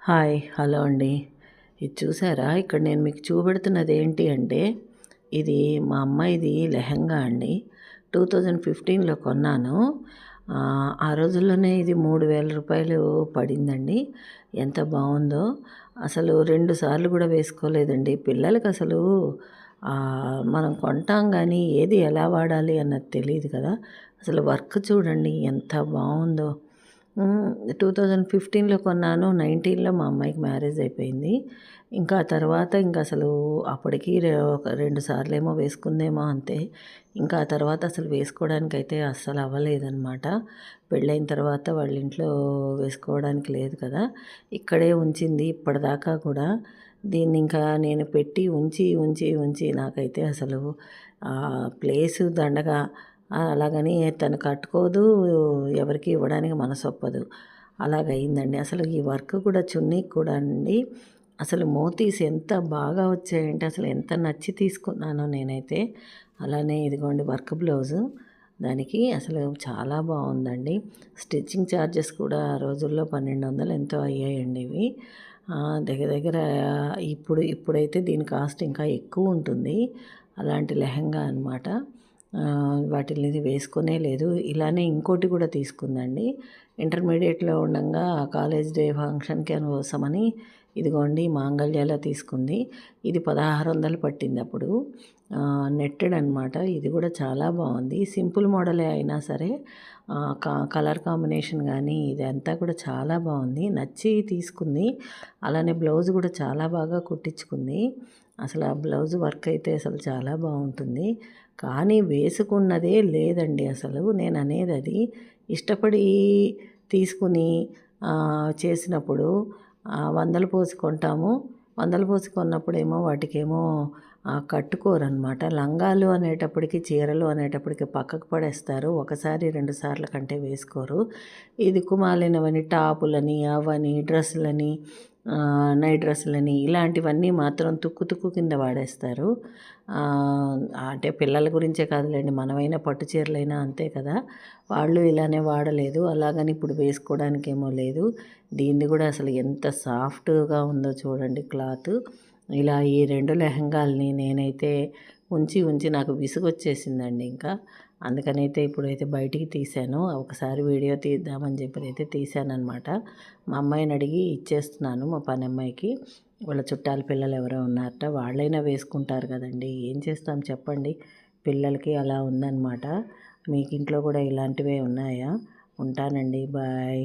Hi. Hello అండి. ఇది చూసారా? ఇక్కడ నేను మీకు చూపెడుతున్నది ఏంటి అంటే, ఇది మా అమ్మాయిది లెహెంగా అండి. 2015లో కొన్నాను. ఆ రోజుల్లోనే ఇది రూ. 3000 పడిందండి. ఎంత బావుందో. అసలు 2 సార్లు కూడా వేసుకోలేదండి. పిల్లలకసలు మనం కొంటాం గానీ, ఏది ఎలా వాడాలి అన్నది తెలీదు కదా! అసలు వర్క్ చూడండి ఎంత బావుందో. 2015లో కొన్నాను. 19లో మా అమ్మాయికి మ్యారేజ్ అయిపోయింది. ఇంకా ఆ తర్వాత అసలు అప్పటికి ఒక 2 సార్లేమో వేసుకుందేమో అంతే. ఇంకా ఆ తర్వాత అసలు వేసుకోవడానికైతే అస్సలు అవ్వలేదనమాట. పెళ్ళైన తర్వాత వాళ్ళ ఇంట్లో వేసుకోవడానికి లేదు కదా! ఇక్కడే ఉంచింది ఇప్పటిదాకా కూడా. దీన్ని ఇంకా నేను పెట్టి ఉంచి, ఉంచి, ఉంచి నాకైతే అసలు ప్లేసు దండగా. అలాగని తను కట్టుకోదు, ఎవరికీ ఇవ్వడానికి మనసొప్పదు. అలాగయిందండి. అసలు ఈ వర్క్ కూడా చున్నీకి కూడా అండి, అసలు మోతీస్ ఎంత బాగా వచ్చాయంటే అసలు ఎంత నచ్చి తీసుకున్నానో నేనైతే. అలానే ఇదిగోండి వర్క్ బ్లౌజు. దానికి అసలు చాలా బావుందండి. స్టిచ్చింగ్ ఛార్జెస్ కూడా ఆ రోజుల్లో 1200 ఎంతో అయ్యాయండి ఇవి. దగ్గర దగ్గర ఇప్పుడైతే దీని కాస్ట్ ఇంకా ఎక్కువుంటుంది. అలాంటి లెహెంగా అనమాట. వాటిల్ని వేసుకునే లేదు. ఇలానే ఇంకోటి కూడా తీసుకుందండి. ఇంటర్మీడియేట్‌లో ఉండంగా కాలేజ్ డే ఫంక్షన్‌కి కోసమని ఇదిగోండి మాంగళ్యాలో తీసుకుంది. ఇది 1600 పట్టిందప్పుడు. నెట్టెడ్ అనమాట. ఇది కూడా చాలా బావుంది. సింపుల్ మోడలే అయినా సరే కలర్ కాంబినేషన్ గానీ ఇదంతా కూడా చాలా బావుంది. నచ్చి తీసుకుంది. అలానే బ్లౌజ్ కూడా చాలా బాగా కుట్టించుకుంది. అసలు ఆ బ్లౌజ్ వర్క్ అయితే అసలు చాలా బావుంటుంది. కానీ వేసుకున్నదే లేదండి అసలు. నేననేదది. ఇష్టపడి తీసుకుని చేసినప్పుడు వందలు పోసి కొంటాము. వందలు పోసి కొన్నప్పుడేమో వాటికేమో కట్టుకోరనమాట. లంగాలు అనేటప్పటికి, చీరలు అనేటప్పటికి పక్కకు పడేస్తారు. ఒకసారి 2 సార్ల కంటే వేసుకోరు. ఈ దిక్కుమాలినవని టాపులని, అవని, డ్రెస్సులని, నైట్ డ్రెస్సులని ఇలాంటివన్నీ మాత్రం తుక్కు తుక్కు కింద వాడేస్తారు. అంటే పిల్లల గురించే కాదులెండి, మనమైనా పట్టు చీరలైనా అంతే కదా! వాళ్ళు ఇలానే వాడలేదు. అలాగని ఇప్పుడు వేసుకోవడానికేమో లేదు. దీనిది కూడా అసలు ఎంత సాఫ్ట్‌గా ఉందో చూడండి క్లాతు. ఇలా ఈ 2 లెహెంగాల్ని నేనైతే ఉంచి, ఉంచి నాకు విసుగొచ్చేసిందండి ఇంకా. అందుకనైతే ఇప్పుడైతే బయటికి తీశాను. ఒకసారి వీడియో తీద్దామని చెప్పనైతే తీశాననమాట. మా అమ్మాయిని అడిగి ఇచ్చేస్తున్నాను, మా పనమ్మాయికి. వాళ్ళ చుట్టాల పిల్లలు ఎవరో ఉన్నారట. వాళ్ళైనా వేసుకుంటారు కదండీ! ఏం చేస్తాం చెప్పండి. పిల్లలకి అలా ఉందన్నమాట. మీకు ఇంట్లో కూడా ఇలాంటివే ఉన్నాయా? ఉంటానండి. బాయ్.